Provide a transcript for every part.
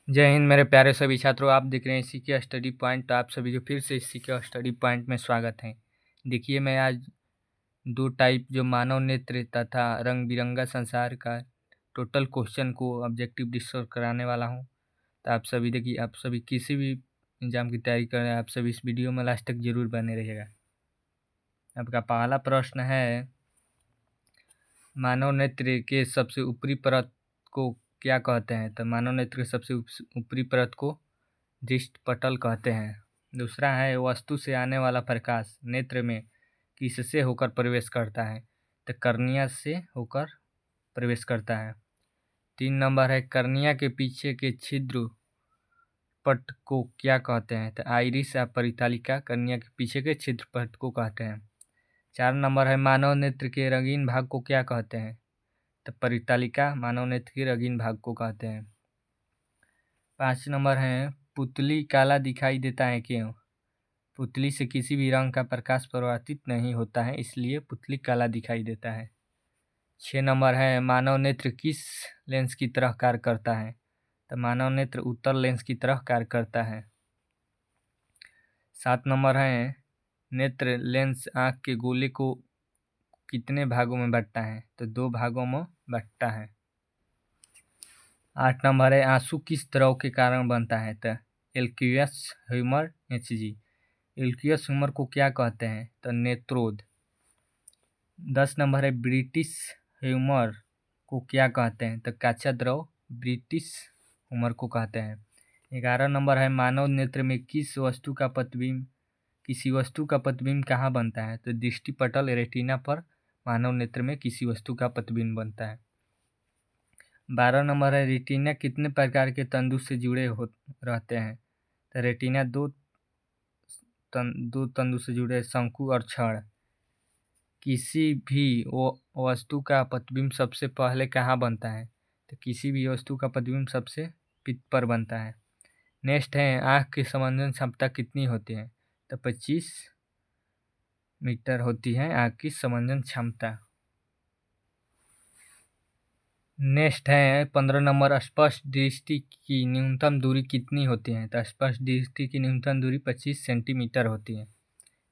जय हिंद मेरे प्यारे सभी छात्रों, आप देख रहे हैं इसी के स्टडी पॉइंट। तो आप सभी को फिर से इसी के स्टडी पॉइंट में स्वागत है। देखिए, मैं आज दो टाइप जो मानव नेत्र तथा रंग बिरंगा संसार का टोटल क्वेश्चन को ऑब्जेक्टिव डिस्कस कराने वाला हूं। तो आप सभी देखिए, आप सभी किसी भी एग्जाम की तैयारी कर रहे हैं, आप सभी इस वीडियो में लास्ट तक जरूर बने रहिएगा। आपका पहला प्रश्न है, मानव नेत्र के सबसे ऊपरी परत को क्या कहते हैं? तो मानव नेत्र के सबसे ऊपरी परत को दृष्टि पटल कहते हैं। दूसरा है, वस्तु से आने वाला प्रकाश नेत्र में किससे होकर प्रवेश करता है? तो कर्निया से होकर प्रवेश करता है। 3 नंबर है, कर्निया के पीछे के छिद्र पट को क्या कहते हैं? तो आइरिस या परितालिका कर्निया के पीछे के छिद्र पट को कहते हैं। 4 नंबर है, मानव नेत्र के रंगीन भाग को क्या कहते हैं? तो परितालिका मानव नेत्र के रंगीन भाग को कहते हैं। 5 नंबर है, पुतली काला दिखाई देता है क्यों? पुतली से किसी भी रंग का प्रकाश परावर्तित नहीं होता है, इसलिए पुतली काला दिखाई देता है। 6 नंबर है, मानव नेत्र किस लेंस की तरह कार्य करता है? तो मानव नेत्र उत्तल लेंस की तरह कार्य करता है। 7 नंबर है, नेत्र लेंस आँख के गोले को कितने भागों में बांटता है? तो 2 भागों में बांटता है। 8 नंबर है, आंसू किस द्रव के कारण बनता है? तो एल्क्वियस ह्यूमर HG। एल्क्वियस ह्यूमर को क्या कहते हैं? तो नेत्रोद। 10 नंबर है, ब्रिटिश ह्यूमर को क्या कहते हैं? तो कच्चा द्रव ब्रिटिश ह्यूमर को कहते हैं। 11 नंबर है, मानव नेत्र में किसी वस्तु का प्रतिबिंब कहाँ बनता है? तो दृष्टि पटल रेटिना पर मानव नेत्र में किसी वस्तु का प्रतिबिंब बनता है। 12 नंबर है, रेटिना कितने प्रकार के तंतु से जुड़े रहते हैं? तो रेटिना दो तंतु से जुड़े, शंकु और छड़। किसी भी वस्तु का प्रतिबिंब सबसे पहले कहाँ बनता है? तो किसी भी वस्तु का प्रतिबिंब सबसे पित्त पर बनता है। नेक्स्ट है, आँख की संवेदन क्षमता कितनी होती है? तो 25 मीटर होती है आँख की संवेदन क्षमता। नेक्स्ट है 15 नंबर, स्पष्ट दृष्टि की न्यूनतम दूरी कितनी होती है? तो स्पष्ट दृष्टि की न्यूनतम दूरी 25 सेंटीमीटर होती है।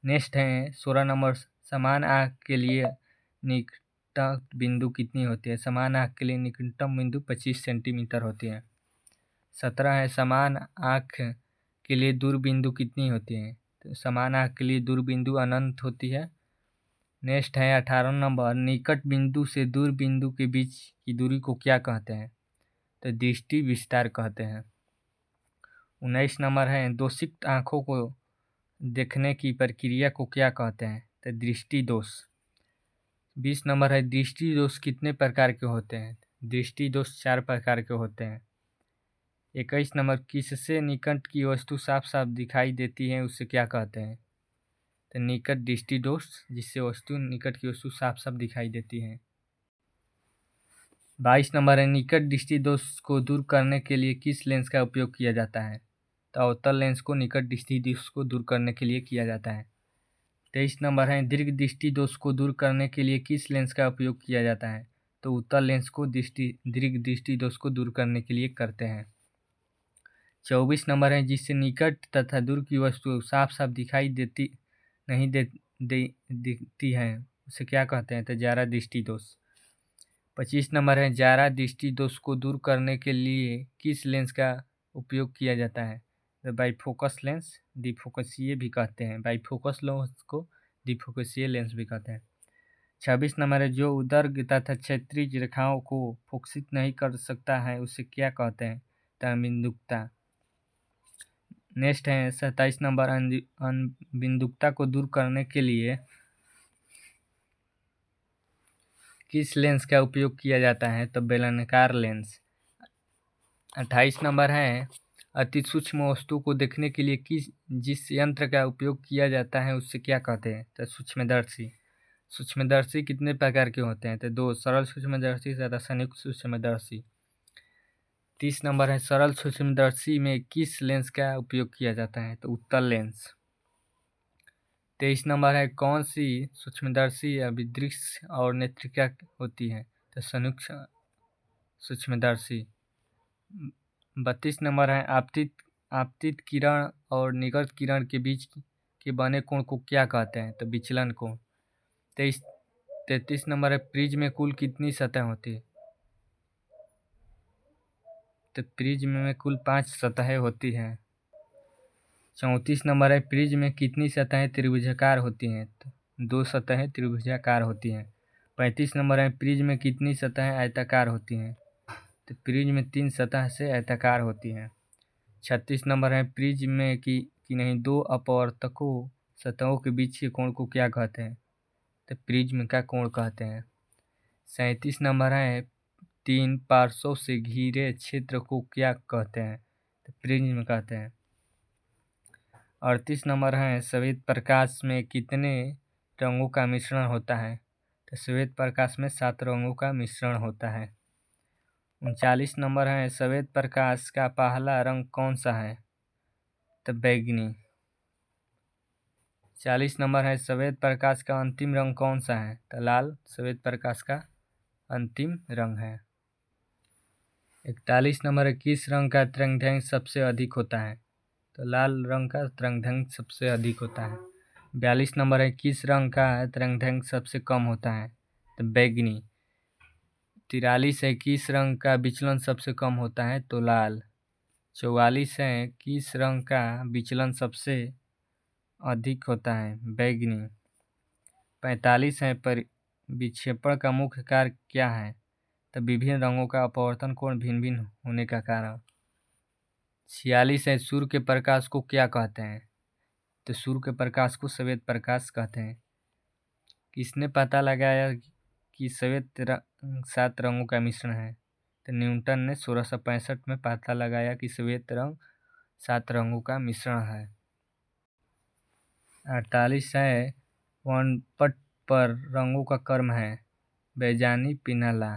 नेक्स्ट है 16 नंबर, समान आँख के लिए निकटतम बिंदु कितनी होती है? समान आँख के लिए निकटतम बिंदु 25 सेंटीमीटर होती है। 17 है, समान आँख के लिए दूर बिंदु कितनी होती है? तो समान आँख के लिए दूर बिंदु अनंत होती है। नेक्स्ट है 18 नंबर, निकट बिंदु से दूर बिंदु के बीच की दूरी को क्या कहते हैं? तो दृष्टि विस्तार कहते हैं। 19 नंबर है, दोषित आँखों को देखने की प्रक्रिया को क्या कहते हैं? तो दृष्टि दोष। 20 नंबर है, दृष्टि दोष कितने प्रकार के होते हैं? दृष्टि दोष 4 प्रकार के होते हैं। 21 नंबर, किससे निकट की वस्तु साफ साफ दिखाई देती है उसे क्या कहते हैं? तो निकट दृष्टि दोष, जिससे वस्तु निकट की वस्तु साफ साफ दिखाई देती है। 22 नंबर है, निकट दृष्टि दोष को दूर करने के लिए किस लेंस का उपयोग किया जाता है? तो अवतल लेंस को निकट दृष्टि दोष को दूर करने के लिए किया जाता है। 23 नंबर है, दीर्घ दृष्टि दोष को दूर करने के लिए किस लेंस का उपयोग किया जाता है? तो उत्तल लेंस को दीर्घ दृष्टि दोष को दूर करने के लिए करते हैं। 24 नंबर है, जिससे निकट तथा दूर की वस्तु साफ साफ दिखाई दिखती है उसे क्या कहते हैं? तो जारा दृष्टि दोष। 25 नंबर है, जारा दृष्टि दोष को दूर करने के लिए किस लेंस का उपयोग किया जाता है? तो बाईफोकस लेंस, द्विफोकसीय भी कहते हैं। बाईफोकस लेंस को द्विफोकसीय लेंस भी कहते हैं। 26 नंबर है, जो उदर्ग तथा क्षैतिज रेखाओं को फोकसित नहीं कर सकता है उसे क्या कहते हैं? तो अबिंदुकता। नेक्स्ट है 27 नंबर, अनबिंदुकता को दूर करने के लिए किस लेंस का उपयोग किया जाता है? तो बेलनाकार लेंस। 28 नंबर है, अति सूक्ष्म वस्तु को देखने के लिए जिस यंत्र का उपयोग किया जाता है उससे क्या कहते हैं? तो सूक्ष्मदर्शी। सूक्ष्मदर्शी कितने प्रकार के होते हैं? तो 2, सरल सूक्ष्मदर्शी तथा संयुक्त सूक्ष्मदर्शी। 30 नंबर है, सरल सूक्ष्मदर्शी में किस लेंस का उपयोग किया जाता है? तो उत्तल लेंस। 23 नंबर है, कौन सी सूक्ष्मदर्शी अभिदृश्य और नेत्रिका होती है? तो संयुक्त सूक्ष्मदर्शी। 32 नंबर है आपतित किरण और निगत किरण के बीच के बने कोण को क्या कहते हैं? तो विचलन कोण। 33 नंबर है प्रिज्म में कुल कितनी सतह होती है? तो प्रिज्म में कुल 5 सतहें होती हैं। 34 नंबर है प्रिज्म में कितनी सतहें त्रिभुजाकार होती हैं? तो 2 सतहें त्रिभुजाकार होती हैं। 35 नंबर है प्रिज्म में कितनी सतहें आयताकार होती हैं? तो प्रिज्म में 3 सतह से आयताकार होती हैं। 36 नंबर है प्रिज्म में कि नहीं दो अपवर्तकों सतहों के बीच के कोण को क्या कहते हैं? तो प्रिज्म का कोण कहते हैं। 37 नंबर है 3 पार्श्वों से घिरे क्षेत्र को क्या कहते हैं? तो प्रिज्म कहते हैं। 38 नंबर है श्वेत प्रकाश में कितने रंगों का मिश्रण होता है? तो श्वेत प्रकाश में 7 रंगों का मिश्रण होता है। 39 नंबर है श्वेत प्रकाश का पहला रंग कौन सा है? तो बैंगनी। 40 नंबर है श्वेत प्रकाश का अंतिम रंग कौन सा है? तो लाल श्वेत प्रकाश का अंतिम रंग है। 41 नंबर है किस रंग का तरंगदैर्घ्य सबसे अधिक होता है? तो लाल रंग का तरंगदैर्घ्य सबसे अधिक होता है। 42 नंबर है किस रंग का तरंगदैर्घ्य सबसे कम होता है? तो बैंगनी। 43 है किस रंग का विचलन सबसे कम होता है? तो लाल। 44 है किस रंग का विचलन सबसे अधिक होता है? बैंगनी। 45 है पर विक्षेपण का मुख्य कार्य क्या है? तो विभिन्न रंगों का अपवर्तन कोण भिन्न भिन्न होने का कारण। 46 है सूर्य के प्रकाश को क्या कहते हैं? तो सूर्य के प्रकाश को श्वेत प्रकाश कहते हैं। किसने पता लगाया कि श्वेत 7 रंगों का मिश्रण है? तो न्यूटन ने 1665 में पता लगाया कि श्वेत रंग 7 रंगों का मिश्रण है। 48 है वर्णपट पर रंगों का क्रम है? बेजानी पिनाला।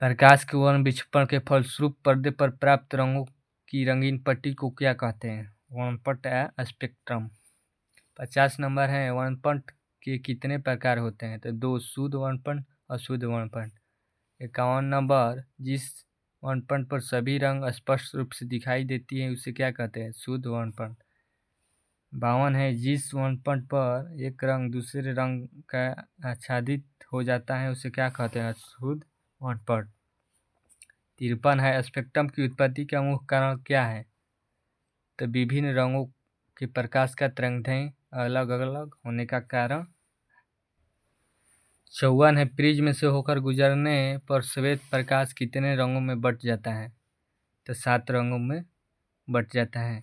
प्रकाश के वर्ण विक्षेपण के फलस्वरूप पर्दे पर प्राप्त रंगों की रंगीन पट्टी को क्या कहते हैं? वर्णपट या स्पेक्ट्रम। 50 नंबर है वर्णपट के कितने प्रकार होते हैं? तो 2 शुद्ध वर्णपट अशुद्ध वर्णपट। 51 नंबर जिस वर्णपट पर सभी रंग स्पष्ट रूप से दिखाई देती है उसे क्या कहते हैं? शुद्ध वर्णपट। 52 है जिस वर्णपट पर एक रंग दूसरे रंग का आच्छादित हो जाता है उसे क्या कहते हैं? अशुद्ध वर्णपट। 53 है स्पेक्ट्रम की उत्पत्ति का मुख्य कारण क्या है? तो विभिन्न रंगों के प्रकाश का तरंगदैर्घ्य अलग अलग होने का कारण। 54 है प्रिज्म से होकर गुजरने पर श्वेत प्रकाश कितने रंगों में बट जाता है? तो 7 रंगों में बट जाता है।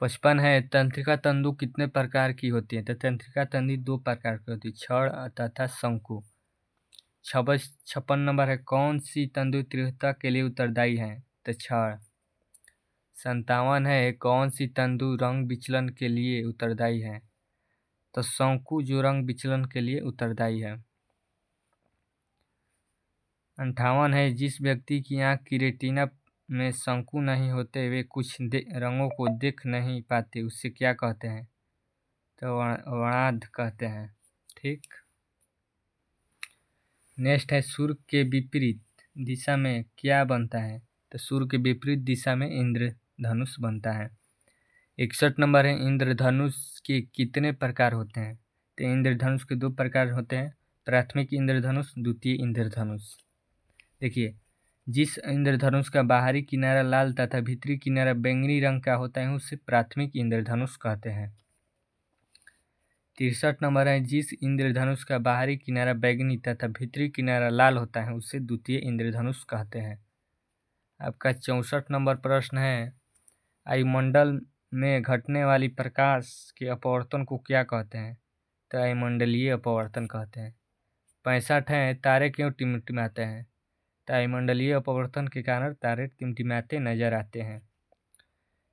55 है तंत्रिका तंतु कितने प्रकार की होती है? तो तंत्रिका तंतु 2 प्रकार की होती है, छड़ तथा शंकु। 56 नंबर है कौन सी तंतु तीव्रता के लिए उत्तरदायी है? तो छड़। 57 है कौन सी तंतु रंग विचलन के लिए उत्तरदायी है? तो शंकु जो रंग विचलन के लिए उत्तरदायी है। 58 है जिस व्यक्ति की आंख की रेटिना में शंकु नहीं होते वे कुछ रंगों को देख नहीं पाते उससे क्या कहते हैं? तो वर्णांध कहते हैं। ठीक। नेक्स्ट है सूर्य के विपरीत दिशा में क्या बनता है? तो सूर्य के विपरीत दिशा में इंद्रधनुष बनता है। 61 नंबर है इंद्रधनुष के कितने प्रकार होते हैं? तो इंद्रधनुष के 2 प्रकार होते हैं, प्राथमिक इंद्रधनुष, द्वितीय इंद्रधनुष। देखिए जिस इंद्रधनुष का बाहरी किनारा लाल तथा भीतरी किनारा बैंगनी रंग का होता है उसे प्राथमिक इंद्रधनुष कहते हैं। 63 नंबर है जिस इंद्रधनुष का बाहरी किनारा बैंगनी तथा भीतरी किनारा लाल होता है उसे द्वितीय इंद्रधनुष कहते हैं। आपका 64 नंबर प्रश्न है वायुमंडल में घटने वाली प्रकाश के अपवर्तन को क्या कहते हैं? तो वायुमंडलीय अपवर्तन कहते हैं। 65 है तारे क्यों टिमटिमाते हैं? तो वायुमंडलीय अपवर्तन के कारण तारे टिमटिमाते नजर आते हैं।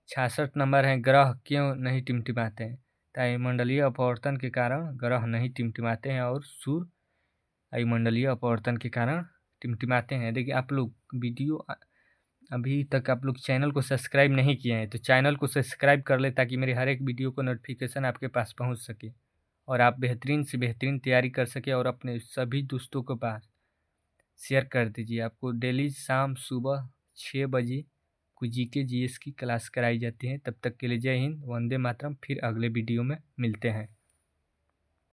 66 नंबर है ग्रह क्यों नहीं टिमटिमाते हैं? तो वायुमंडलीय अपवर्तन के कारण ग्रह नहीं टिमटिमाते हैं और सूर्य वायुमंडलीय अपवर्तन के कारण टिमटिमाते हैं। देखिए आप लोग वीडियो अभी तक आप लोग चैनल को सब्सक्राइब नहीं किए हैं तो चैनल को सब्सक्राइब कर ले ताकि मेरे हर एक वीडियो को नोटिफिकेशन आपके पास पहुंच सके और आप बेहतरीन से बेहतरीन तैयारी कर सके और अपने सभी दोस्तों के पास शेयर कर दीजिए। आपको डेली शाम सुबह 6 बजे जीके जीएस की क्लास कराई जाती है। तब तक के लिए जय हिंद, वंदे मातरम। फिर अगले वीडियो में मिलते हैं।